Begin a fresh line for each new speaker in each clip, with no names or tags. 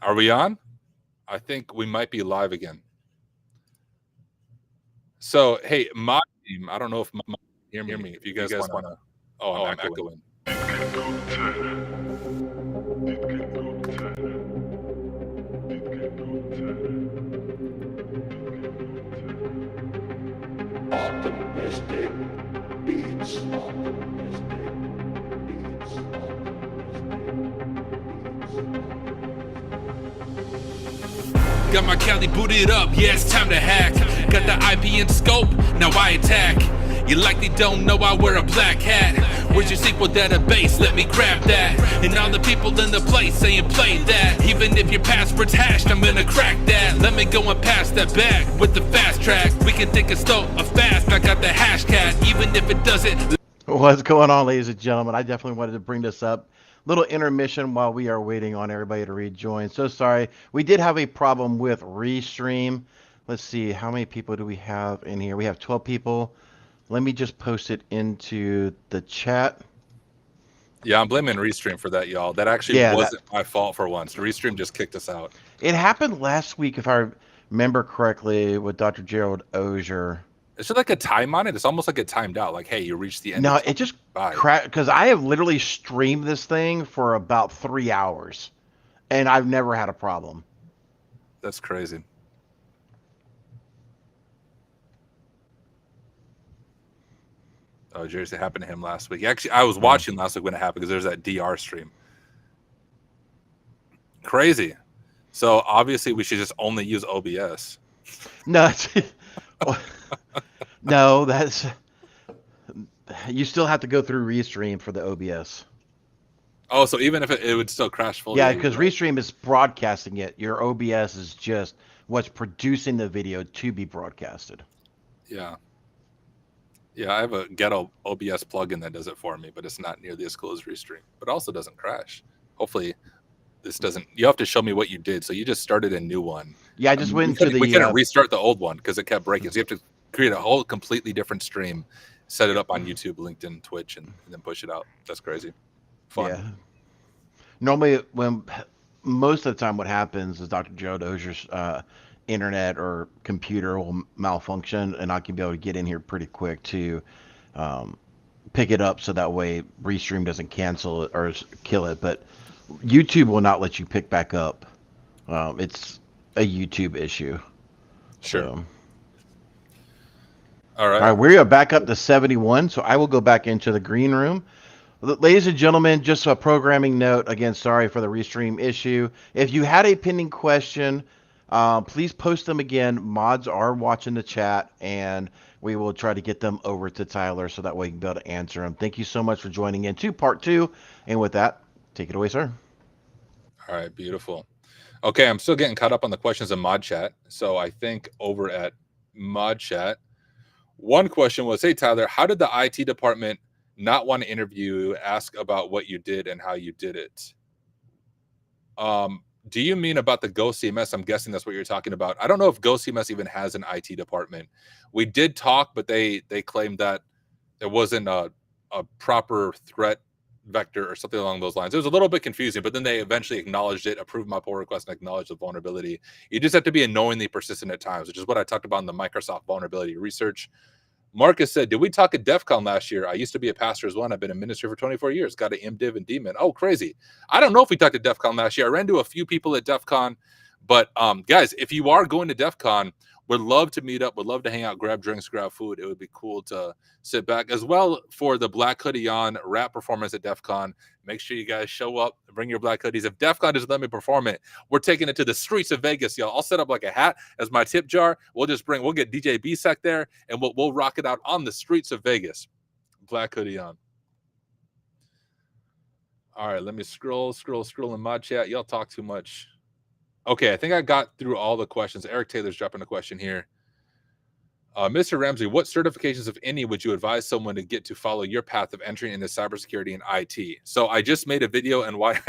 Are we on? I think we might be live again. So, hey, my team, I don't know if my hear me. If you guys want to. Oh, I'm echoing.
Optimistic beats. Optimistic beats.
Got my Cali booted up, yeah, it's time to hack. Got the IP in scope, now I attack. You likely don't know I wear a black hat. Where's your SQL database? Let me grab that. And all the people in the place saying play that. Even if your password's hashed, I'm gonna crack that. Let me go and pass that back with the fast track. We can think it's slow or fast, I got the hashtag. Even if it doesn't.
What's going on, ladies and gentlemen? I definitely wanted to bring this up. Little intermission while we are waiting on everybody to rejoin. So sorry. We did have a problem with Restream. Let's see, how many people do we have in here? We have 12 people. Let me just post it into the chat.
Yeah, I'm blaming Restream for that, y'all. That actually wasn't my fault for once. Restream just kicked us out.
It happened last week, if I remember correctly, with Dr. Gerald Ozier.
Is there like a time on it? It's almost like it timed out. Like, hey, you reached the end.
No, it just crashed because I have literally streamed this thing for about 3 hours, and I've never had a problem.
That's crazy. Oh, Jersey, it happened to him last week. Actually, I was watching last week when it happened because there's that DR stream. Crazy. So obviously we should just only use OBS.
No, no, that's you still have to go through Restream for the OBS.
Oh, so even if it would still crash fully.
Yeah, because Restream is broadcasting it. Your OBS is just what's producing the video to be broadcasted.
Yeah. Yeah, I have a ghetto OBS plugin that does it for me, but it's not nearly as cool as Restream. But it also doesn't crash. Hopefully this doesn't. You have to show me what you did. So you just started a new one.
Yeah, I just went into the.
We couldn't restart the old one because it kept breaking. So you have to create a whole completely different stream, set it up on YouTube, LinkedIn, Twitch, and then push it out. That's crazy. Fun. Yeah.
Normally, when most of the time, what happens is Dr. Joe Dozier's internet or computer will malfunction, and I can be able to get in here pretty quick to pick it up, so that way Restream doesn't cancel it or kill it. But YouTube will not let you pick back up. It's a YouTube issue.
Sure.
So.
All right.
All right, we are back up to 71, so I will go back into the green room. Ladies and gentlemen, just a programming note. Again, sorry for the Restream issue. If you had a pending question, please post them again. Mods are watching the chat, and we will try to get them over to Tyler so that way he can be able to answer them. Thank you so much for joining in to part 2. And with that, take it away, sir.
All right, beautiful. Okay, I'm still getting caught up on the questions in mod chat. So I think over at mod chat, one question was, hey, Tyler, how did the IT department not want to interview you, ask about what you did and how you did it? Do you mean about the Go CMS? I'm guessing that's what you're talking about. I don't know if Go CMS even has an IT department. We did talk, but they claimed that there wasn't a proper threat vector or something along those lines. It was a little bit confusing, but then they eventually acknowledged it, approved my pull request, and acknowledged the vulnerability. You just have to be annoyingly persistent at times, which is what I talked about in the Microsoft vulnerability research. Marcus said, did we talk at Defcon last year? I used to be a pastor as well. I've been a minister for 24 years. Got an MDiv and Daemon. Oh, crazy. I don't know if we talked at Defcon last year. I ran into a few people at Defcon. But guys, if you are going to Defcon, would love to meet up. Would love to hang out, grab drinks, grab food. It would be cool to sit back as well for the Black Hoodie on rap performance at Defcon. Make sure you guys show up, bring your black hoodies. If Defcon doesn't let me perform it, we're taking it to the streets of Vegas, y'all. I'll set up like a hat as my tip jar. We'll get DJ B-Sec there, and we'll rock it out on the streets of Vegas. Black Hoodie on. All right, let me scroll in my chat. Y'all talk too much. Okay, I think I got through all the questions. Eric Taylor's dropping a question here. Mr. Ramsey, what certifications, if any, would you advise someone to get to follow your path of entering into cybersecurity and IT? So I just made a video on why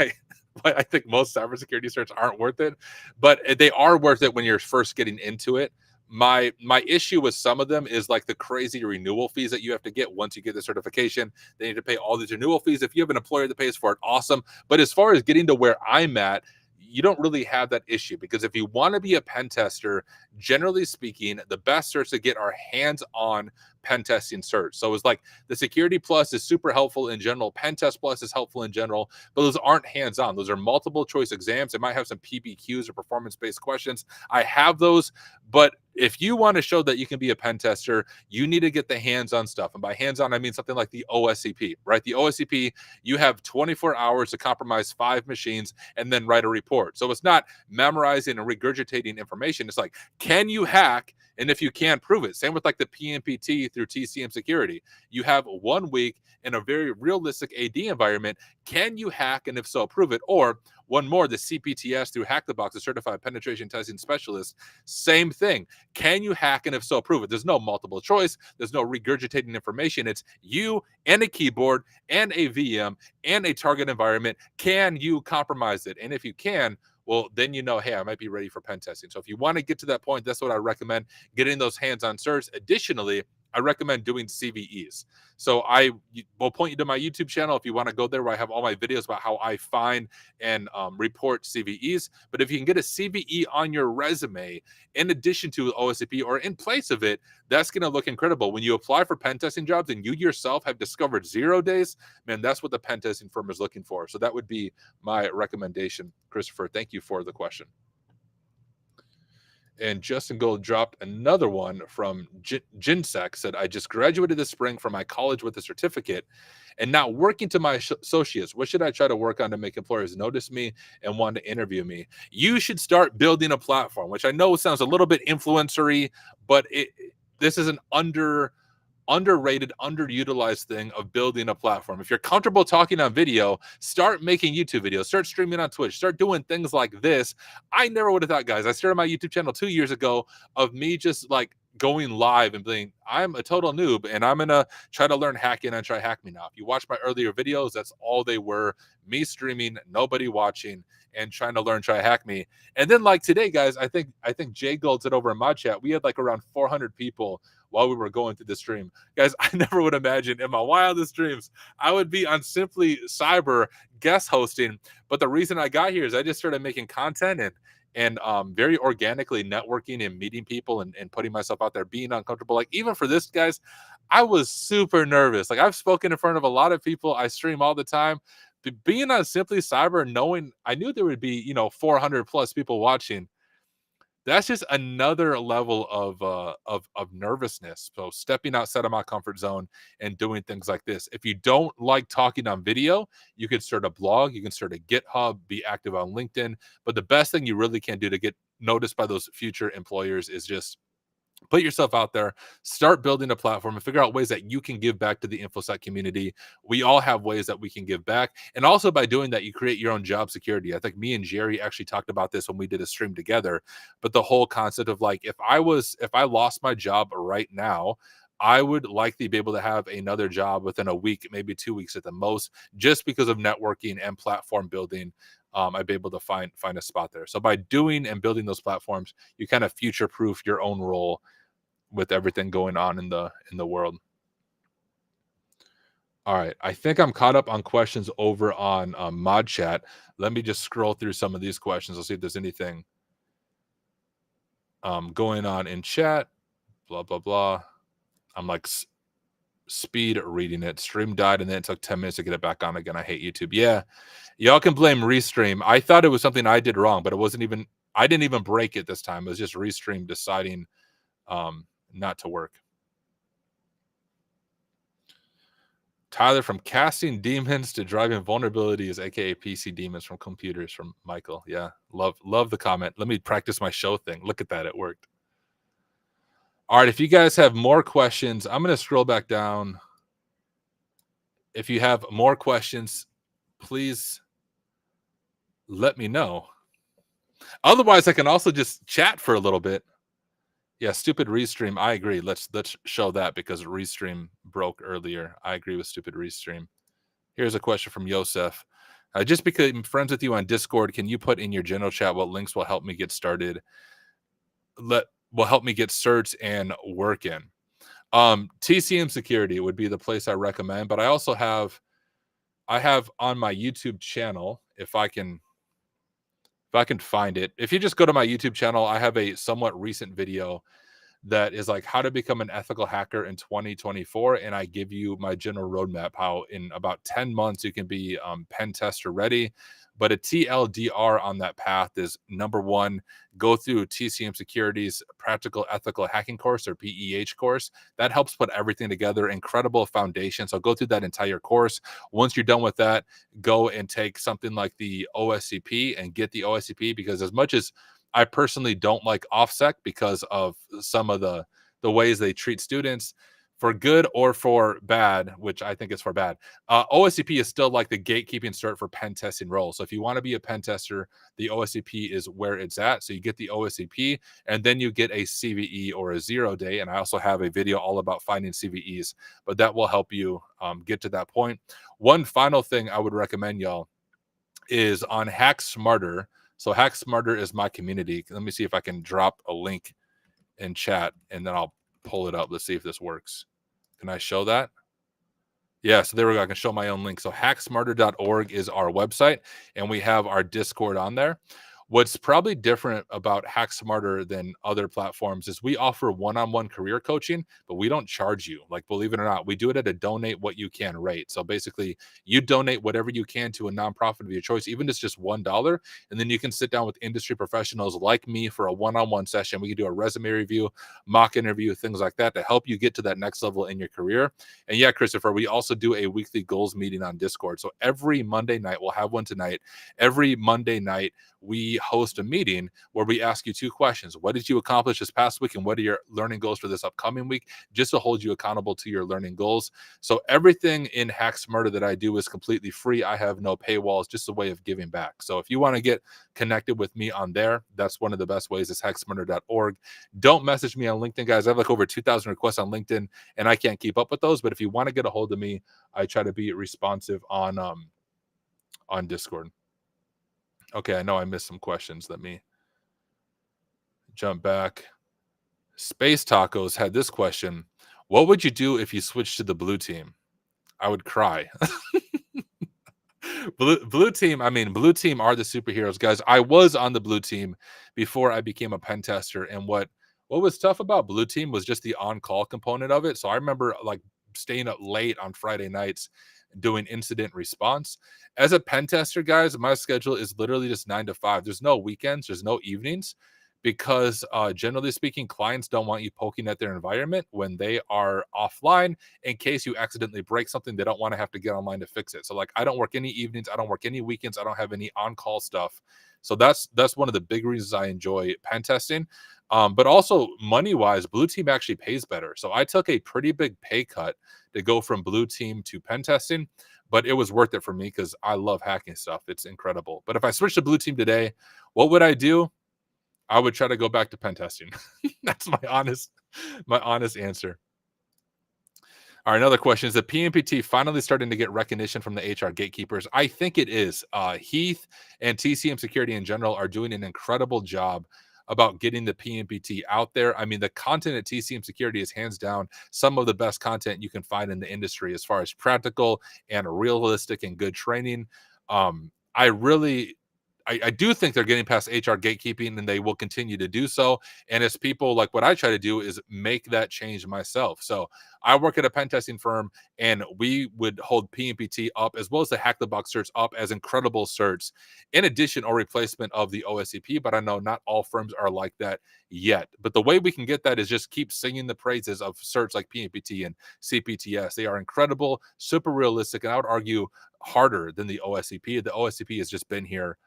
I think most cybersecurity certs aren't worth it, but they are worth it when you're first getting into it. My issue with some of them is like the crazy renewal fees that you have to get once you get the certification. They need to pay all these renewal fees. If you have an employer that pays for it, awesome. But as far as getting to where I'm at, you don't really have that issue, because if you want to be a pen tester, generally speaking, the best certs to get are hands-on pen testing certs. So it's like the Security Plus is super helpful in general, Pen Test Plus is helpful in general, but those aren't hands-on. Those are multiple choice exams. It might have some PBQs or performance-based questions. I have those, but if you want to show that you can be a pen tester, you need to get the hands-on stuff. And by hands-on, I mean something like the OSCP, right? The OSCP, you have 24 hours to compromise 5 machines and then write a report. So it's not memorizing and regurgitating information. It's like, can you hack? And if you can, prove it. Same with like the PMPT through TCM security. You have 1 week in a very realistic AD environment. Can you hack? And if so, prove it. Or one more, the CPTS through Hack the Box, a certified penetration testing specialist. Same thing. Can you hack? And if so, prove it. There's no multiple choice. There's no regurgitating information. It's you and a keyboard and a VM and a target environment. Can you compromise it? And if you can, well, then you know, hey, I might be ready for pen testing. So if you want to get to that point, that's what I recommend, getting those hands-on certs. Additionally, I recommend doing CVEs. So I will point you to my YouTube channel if you want to go there, where I have all my videos about how I find and report CVEs. But if you can get a CVE on your resume in addition to OSCP or in place of it, that's going to look incredible. When you apply for pen testing jobs and you yourself have discovered 0 days, man, that's what the pen testing firm is looking for. So that would be my recommendation. Christopher, thank you for the question. And Justin Gold dropped another one from Ginsec, said, I just graduated this spring from my college with a certificate and now working to my associates. What should I try to work on to make employers notice me and want to interview me? You should start building a platform, which I know sounds a little bit influencery, but this is an underrated, underutilized thing of building a platform. If you're comfortable talking on video, start making YouTube videos, start streaming on Twitch, start doing things like this. I never would have thought, guys, I started my YouTube channel 2 years ago of me just like going live and being, I'm a total noob and I'm gonna try to learn hacking and try Hack Me Now. If you watch my earlier videos, that's all they were, me streaming, nobody watching, and trying to learn try Hack Me. And then like today, guys, I think Jay Gold said over in my chat, we had like around 400 people while we were going through the stream. Guys, I never would imagine in my wildest dreams I would be on Simply Cyber guest hosting. But the reason I got here is I just started making content and very organically networking and meeting people and putting myself out there, being uncomfortable. Like even for this, guys, I was super nervous. Like I've spoken in front of a lot of people. I stream all the time. But being on Simply Cyber, knowing I knew there would be, 400 plus people watching, that's just another level of nervousness. So stepping outside of my comfort zone and doing things like this. If you don't like talking on video, you can start a blog, you can start a GitHub, be active on LinkedIn. But the best thing you really can do to get noticed by those future employers is just put yourself out there, start building a platform, and figure out ways that you can give back to the InfoSec community. We all have ways that we can give back. And also by doing that, you create your own job security. I think me and Jerry actually talked about this when we did a stream together. But the whole concept of like, if I lost my job right now, I would likely be able to have another job within a week, maybe 2 weeks at the most, just because of networking and platform building. I'd be able to find a spot there. So by doing and building those platforms, you kind of future-proof your own role with everything going on in the world. All right, I think I'm caught up on questions over on Mod Chat. Let me just scroll through some of these questions. I'll see if there's anything going on in chat. Blah blah blah. I'm like speed reading it. Stream died and then it took 10 minutes to get it back on again. I hate YouTube. Yeah, y'all can blame Restream. I thought it was something I did wrong, but it wasn't even. I didn't even break it this time. It was just Restream deciding not to work. Tyler, from casting demons to driving vulnerabilities, aka PC demons from computers, from Michael. Yeah, love the comment. Let me practice my show thing. Look at that, it worked. All right, if you guys have more questions, I'm going to scroll back down. If you have more questions, please let me know. Otherwise, I can also just chat for a little bit. Yeah, stupid Restream. I agree. Let's show that because Restream broke earlier. I agree with stupid Restream. Here's a question from Yosef. Just because I'm friends with you on Discord, can you put in your general chat what links will help me get started? Will help me get certs and work in. TCM security would be the place I recommend, but I also have on my YouTube channel, if I can if I can find it. If you just go to my YouTube channel, I have a somewhat recent video that is like how to become an ethical hacker in 2024, and I give you my general roadmap, how in about 10 months you can be pen tester ready. But a TLDR on that path is, number one, go through TCM Security's Practical Ethical Hacking course, or PEH course. That helps put everything together. Incredible foundation. So go through that entire course. Once you're done with that, go and take something like the OSCP and get the OSCP, because as much as I personally don't like OffSec because of some of the ways they treat students, for good or for bad, which I think is for bad. OSCP is still like the gatekeeping cert for pen testing roles. So if you want to be a pen tester, the OSCP is where it's at. So you get the OSCP, and then you get a CVE or a 0 day. And I also have a video all about finding CVEs, but that will help you get to that point. One final thing I would recommend y'all is on Hack Smarter. So Hack Smarter is my community. Let me see if I can drop a link in chat, and then I'll pull it up. Let's see if this works. Can I show that? Yeah, so there we go. I can show my own link. So hacksmarter.org is our website, and we have our Discord on there. What's probably different about Hack Smarter than other platforms is we offer one-on-one career coaching, but we don't charge you. Like, believe it or not, we do it at a donate what you can rate. So basically, you donate whatever you can to a nonprofit of your choice, even if it's just $1, and then you can sit down with industry professionals like me for a one-on-one session. We can do a resume review, mock interview, things like that to help you get to that next level in your career. And yeah, Christopher, we also do a weekly goals meeting on Discord. So every Monday night, we'll have one tonight. Every Monday night, we host a meeting where we ask you 2 questions. What did you accomplish this past week, and what are your learning goals for this upcoming week, just to hold you accountable to your learning goals. So everything in Hack Smarter that I do is completely free. I have no paywalls, just a way of giving back. So if you want to get connected with me on there, that's one of the best ways, is hacksmarter.org. Don't message me on LinkedIn, guys. I have like over 2,000 requests on LinkedIn, and I can't keep up with those. But if you want to get a hold of me, I try to be responsive on Discord. Okay, I know I missed some questions. Let me jump back. Space Tacos had this question. What would you do if you switched to the blue team? I would cry. Blue team, I mean, blue team are the superheroes, guys. I was on the blue team before I became a pen tester. And what was tough about blue team was just the on-call component of it. So I remember like staying up late on Friday nights doing incident response. As a pen tester, guys, my schedule is literally just 9 to 5. There's no weekends, there's no evenings, because generally speaking, clients don't want you poking at their environment when they are offline in case you accidentally break something. They don't want to have to get online to fix it. So like, I don't work any evenings, I don't work any weekends, I don't have any on-call stuff. So that's one of the big reasons I enjoy pen testing. But also money-wise, blue team actually pays better. So I took a pretty big pay cut to go from blue team to pen testing, but it was worth it for me because I love hacking stuff. It's incredible. But if I switched to blue team today, what would I do? I would try to go back to pen testing. That's my honest answer. All right, another question. Is the PMPT finally starting to get recognition from the HR gatekeepers? I think it is. Heath and TCM Security in general are doing an incredible job about getting the PMPT out there. I mean, the content at TCM Security is hands down some of the best content you can find in the industry as far as practical and realistic and good training. I do think they're getting past HR gatekeeping, and they will continue to do so. And as people, like, what I try to do is make that change myself. So I work at a pen testing firm, and we would hold PMPT up as well as the Hack the Box certs up as incredible certs, in addition or replacement of the OSCP. But I know not all firms are like that yet. But the way we can get that is just keep singing the praises of certs like PMPT and CPTS. They are incredible, super realistic, and I would argue harder than the OSCP. The OSCP has just been here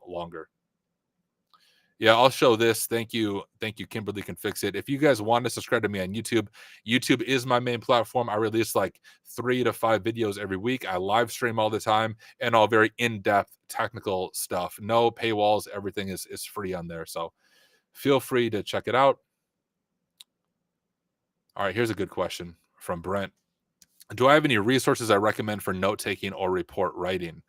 longer. Yeah, I'll show this. Thank you, Kimberly Can Fix It. If you guys want to subscribe to me on YouTube is my main platform. I release like 3 to 5 videos every week. I live stream all the time, and all very in-depth technical stuff. No paywalls. Everything is free on there. So feel free to check it out. All right, here's a good question from Brent. Do I have any resources I recommend for note-taking or report writing?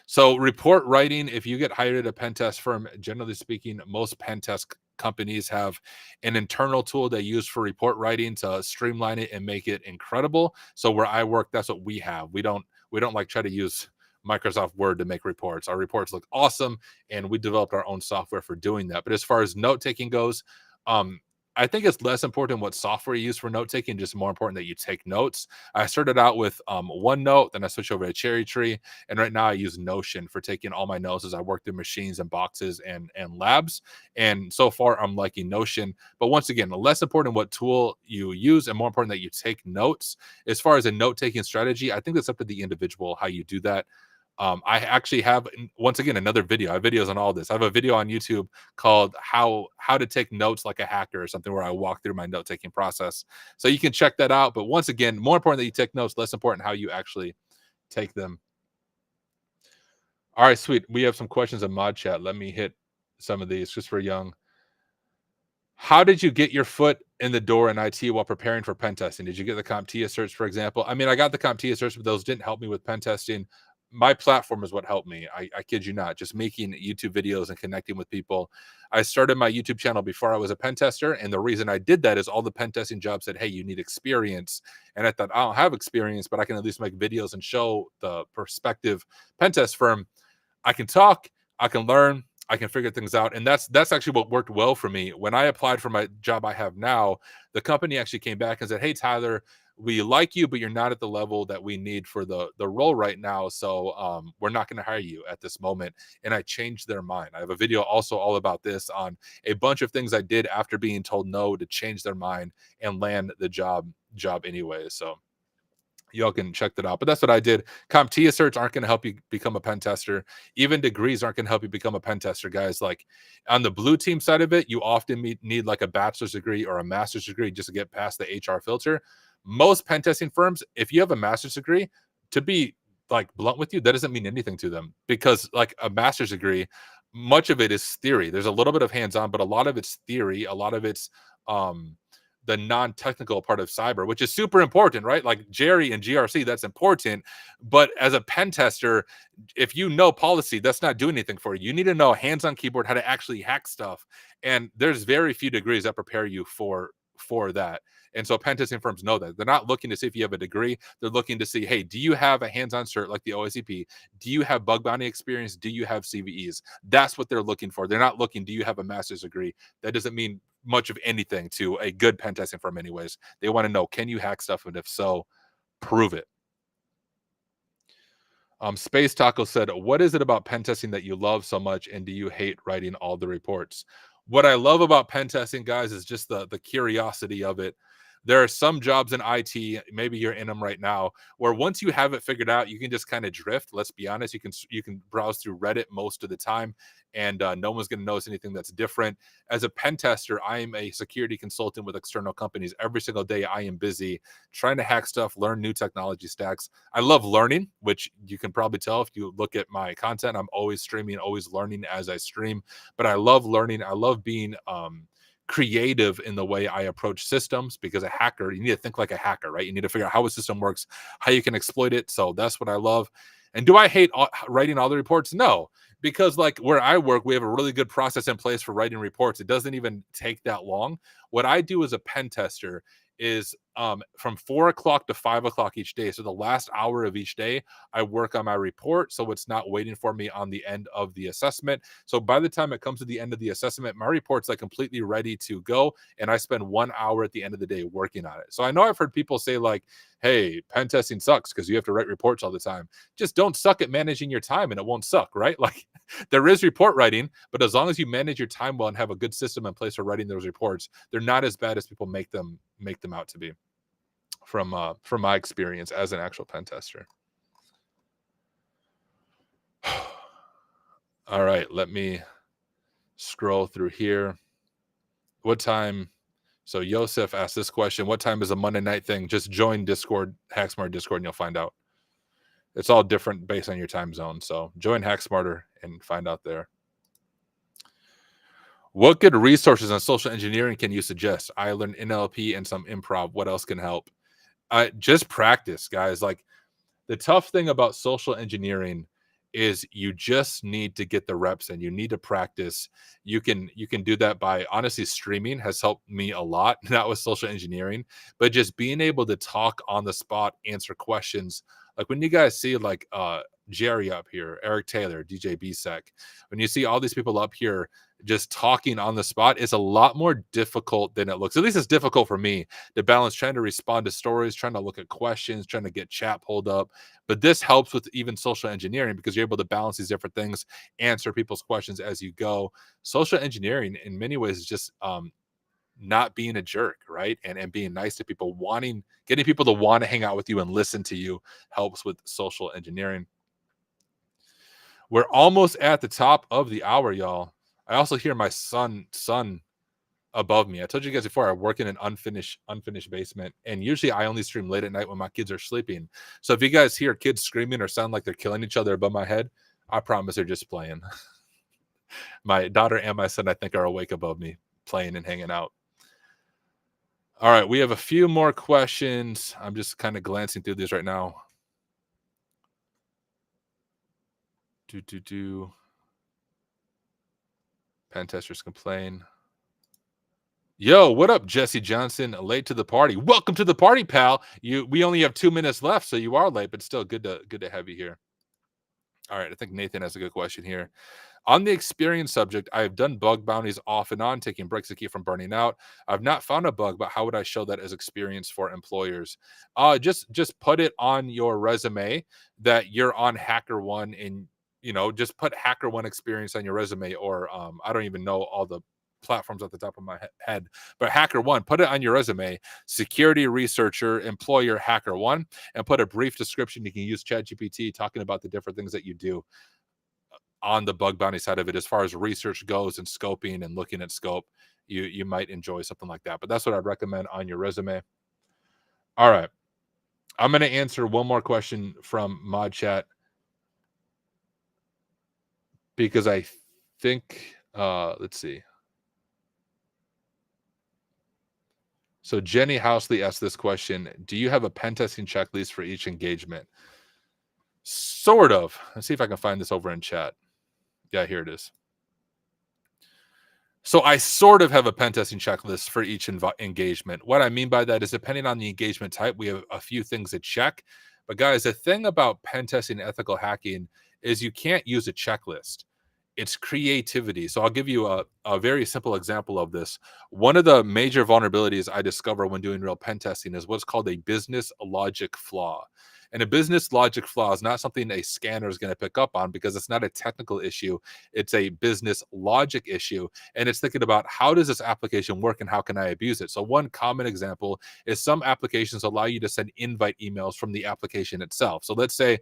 So report writing, if you get hired at a pen test firm, generally speaking, most pen test companies have an internal tool they use for report writing to streamline it and make it incredible. So where I work, that's what we have. We don't like try to use Microsoft Word to make reports. Our reports look awesome, and we developed our own software for doing that. But as far as note taking goes, I think it's less important what software you use for note taking, just more important that you take notes. I started out with OneNote, then I switched over to Cherry Tree, and right now I use Notion for taking all my notes as I work through machines and boxes and labs. And so far, I'm liking Notion. But once again, less important what tool you use, and more important that you take notes. As far as a note taking strategy, I think it's up to the individual how you do that. I actually have, once again, another video. I have videos on all this. I have a video on YouTube called how to take notes like a hacker or something, where I walk through my note taking process. So you can check that out. But once again, more important that you take notes, less important how you actually take them. All right, sweet. We have some questions in mod chat. Let me hit some of these just for Young. How did you get your foot in the door in IT while preparing for pen testing? Did you get the CompTIA certs, for example? I mean, I got the CompTIA certs, but those didn't help me with pen testing. My platform is what helped me. I kid you not, just making YouTube videos and connecting with people. I started my YouTube channel before I was a pen tester, and the reason I did that is all the pen testing jobs said, hey, you need experience. And I thought, I don't have experience, but I can at least make videos and show the prospective pen test firm I can talk, I can learn, I can figure things out. And that's actually what worked well for me. When I applied for my job I have now, the company actually came back and said, hey, Tyler, we like you, but you're not at the level that we need for the role right now. So we're not going to hire you at this moment. And I changed their mind. I have a video also all about this, on a bunch of things I did after being told no to change their mind and land the job anyway. So y'all can check that out. But that's what I did. CompTIA certs aren't going to help you become a pen tester. Even degrees aren't going to help you become a pen tester, guys. Like on the blue team side of it, you often need like a bachelor's degree or a master's degree just to get past the HR filter. Most pen testing firms, if you have a master's degree, to be like blunt with you, that doesn't mean anything to them, because like a master's degree, much of it is theory. There's a little bit of hands-on, but a lot of it's theory. A lot of it's the non-technical part of cyber, which is super important, right? Like Jerry and GRC, that's important. But as a pen tester, if you know policy, that's not doing anything for you. You need to know hands-on keyboard, how to actually hack stuff. And there's very few degrees that prepare you for that. And so pen testing firms know that. They're not looking to see if you have a degree. They're looking to see, hey, do you have a hands-on cert like the OSCP? Do you have bug bounty experience? Do you have CVEs? That's what they're looking for. They're not looking, do you have a master's degree? That doesn't mean much of anything to a good pen testing firm anyways. They want to know, can you hack stuff? And if so, prove it. Space Taco said, what is it about pen testing that you love so much, and do you hate writing all the reports? What I love about pen testing, guys, is just the curiosity of it. There are some jobs in IT, maybe you're in them right now, where once you have it figured out, you can just kind of drift. Let's be honest, you can browse through Reddit most of the time, and no one's going to notice anything that's different. As a pen tester, I am a security consultant with external companies. Every single day, I am busy trying to hack stuff, learn new technology stacks. I love learning, which you can probably tell if you look at my content. I'm always streaming, always learning as I stream. But I love learning. I love being creative in the way I approach systems, because a hacker, you need to think like a hacker, right? You need to figure out how a system works, how you can exploit it. So that's what I love. And do I hate writing all the reports? No, because like where I work, we have a really good process in place for writing reports. It doesn't even take that long. What I do as a pen tester is from 4 o'clock to 5 o'clock each day. So the last hour of each day, I work on my report, so it's not waiting for me on the end of the assessment. So by the time it comes to the end of the assessment, my report's like completely ready to go, and I spend 1 hour at the end of the day working on it. So I know I've heard people say like, hey, pen testing sucks because you have to write reports all the time. Just don't suck at managing your time and it won't suck, right? Like there is report writing, but as long as you manage your time well and have a good system in place for writing those reports, they're not as bad as people make them out to be, from my experience as an actual pen tester. All right, let me scroll through here. What time? So Yosef asked this question: what time is a Monday night thing? Just join Discord, Hacksmart Discord, and you'll find out. It's all different based on your time zone. So join Hacksmarter and find out there. What good resources on social engineering can you suggest? I learned NLP and some improv. What else can help? Just practice, guys. Like the tough thing about social engineering is you just need to get the reps in. You need to practice. You can do that by, honestly, streaming has helped me a lot, not with social engineering, but just being able to talk on the spot, answer questions. Like when you guys see like Jerry up here, Eric Taylor, DJ BSEC. When you see all these people up here just talking on the spot, it's a lot more difficult than it looks. At least it's difficult for me to balance trying to respond to stories, trying to look at questions, trying to get chat pulled up. But this helps with even social engineering because you're able to balance these different things, answer people's questions as you go. Social engineering in many ways is just not being a jerk, right? And being nice to people, getting people to want to hang out with you and listen to you helps with social engineering. We're almost at the top of the hour, y'all. I also hear my son above me. I told you guys before, I work in an unfinished basement, and usually I only stream late at night when my kids are sleeping. So if you guys hear kids screaming or sound like they're killing each other above my head, I promise they're just playing. My daughter and my son, I think, are awake above me, playing and hanging out. All right, we have a few more questions. I'm just kind of glancing through these right now. Pen testers complain. Yo, what up, Jesse Johnson? Late to the party. Welcome to the party, pal. We only have 2 minutes left, so you are late, but still good to have you here. All right, I think Nathan has a good question here. On the experience subject, I have done bug bounties off and on, taking breaks to keep from burning out. I've not found a bug, but how would I show that as experience for employers? Just put it on your resume that you're on HackerOne, and just put HackerOne experience on your resume, or I don't even know all the platforms at the top of my head, but HackerOne, put it on your resume, security researcher, employer, HackerOne, and put a brief description. You can use ChatGPT talking about the different things that you do on the bug bounty side of it. As far as research goes and scoping and looking at scope, you might enjoy something like that, but that's what I'd recommend on your resume. All right, I'm going to answer one more question from Mod Chat because I think let's see. So Jenny Housley asked this question: do you have a pen testing checklist for each engagement? Sort of. Let's see if I can find this over in chat. Yeah, here it is. So I sort of have a pen testing checklist for each engagement. What I mean by that is, depending on the engagement type, we have a few things to check. But guys, the thing about pen testing and ethical hacking is you can't use a checklist. It's creativity. So I'll give you a very simple example of this. One of the major vulnerabilities I discover when doing real pen testing is what's called a business logic flaw. And a business logic flaw is not something a scanner is going to pick up on because it's not a technical issue. It's a business logic issue. And it's thinking about, how does this application work and how can I abuse it? So one common example is some applications allow you to send invite emails from the application itself. So let's say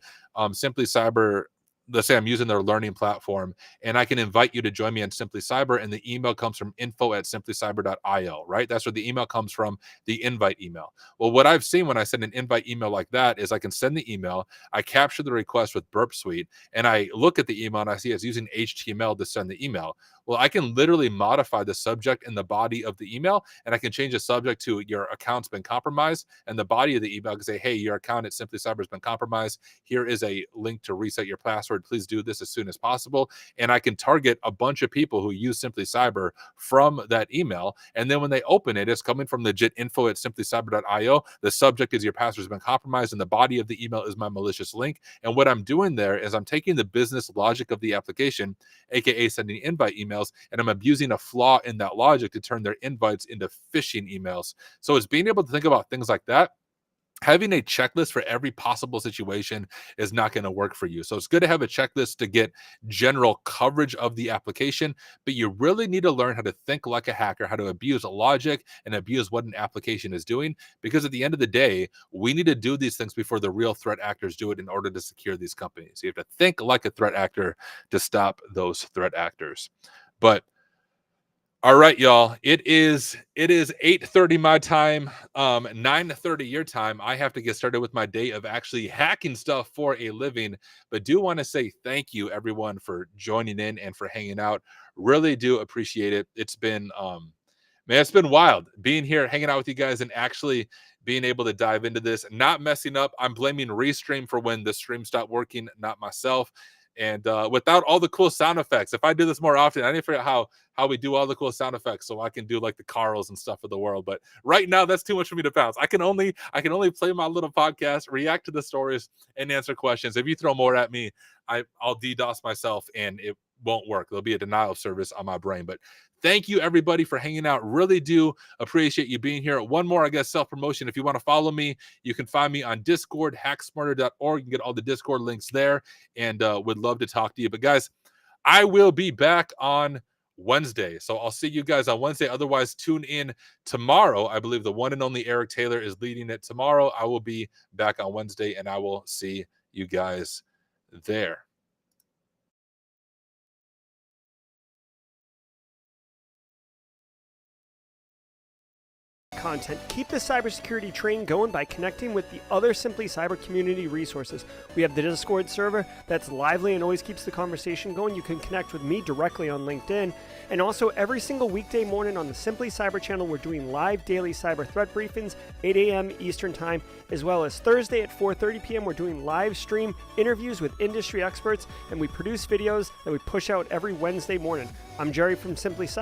Simply Cyber, let's say I'm using their learning platform, and I can invite you to join me on Simply Cyber, and the email comes from info@simplycyber.io, right? That's where the email comes from, the invite email. Well, what I've seen when I send an invite email like that is I can send the email, I capture the request with Burp Suite, and I look at the email and I see it's using HTML to send the email. Well, I can literally modify the subject and the body of the email, and I can change the subject to "your account's been compromised," and the body of the email can say, "Hey, your account at Simply Cyber has been compromised. Here is a link to reset your password. Please do this as soon as possible." And I can target a bunch of people who use Simply Cyber from that email. And then when they open it, it's coming from legit info@simplycyber.io. The subject is "your password has been compromised," and the body of the email is my malicious link. And what I'm doing there is I'm taking the business logic of the application, aka sending invite emails, and I'm abusing a flaw in that logic to turn their invites into phishing emails. So it's being able to think about things like that. Having a checklist for every possible situation is not going to work for you. So it's good to have a checklist to get general coverage of the application, but you really need to learn how to think like a hacker, how to abuse logic and abuse what an application is doing, because at the end of the day, we need to do these things before the real threat actors do it in order to secure these companies. You have to think like a threat actor to stop those threat actors. But all right, y'all. It is 8:30 my time, 9:30 your time. I have to get started with my day of actually hacking stuff for a living. But do want to say thank you, everyone, for joining in and for hanging out. Really do appreciate it. It's been man, it's been wild being here, hanging out with you guys, and actually being able to dive into this, not messing up. I'm blaming Restream for when the stream stopped working, not myself. And without all the cool sound effects. If I do this more often, I need to figure out how we do all the cool sound effects so I can do like the Carls and stuff of the world. But right now, that's too much for me to bounce. I can only play my little podcast, react to the stories, and answer questions. If you throw more at me, I'll DDoS myself and it won't work. There'll be a denial of service on my brain. But thank you everybody for hanging out. Really do appreciate you being here. One more, I guess, self-promotion. If you want to follow me, you can find me on Discord, hacksmarter.org. You can get all the Discord links there, and would love to talk to you. But guys, I will be back on Wednesday. So I'll see you guys on Wednesday. Otherwise, tune in tomorrow. I believe the one and only Eric Taylor is leading it tomorrow. I will be back on Wednesday, and I will see you guys there.
Content. Keep the cybersecurity train going by connecting with the other Simply Cyber community resources. We have the Discord server that's lively and always keeps the conversation going. You can connect with me directly on LinkedIn. And also every single weekday morning on the Simply Cyber channel, we're doing live daily cyber threat briefings, 8 a.m. Eastern time, as well as Thursday at 4:30 p.m. We're doing live stream interviews with industry experts, and we produce videos that we push out every Wednesday morning. I'm Jerry from Simply Cyber.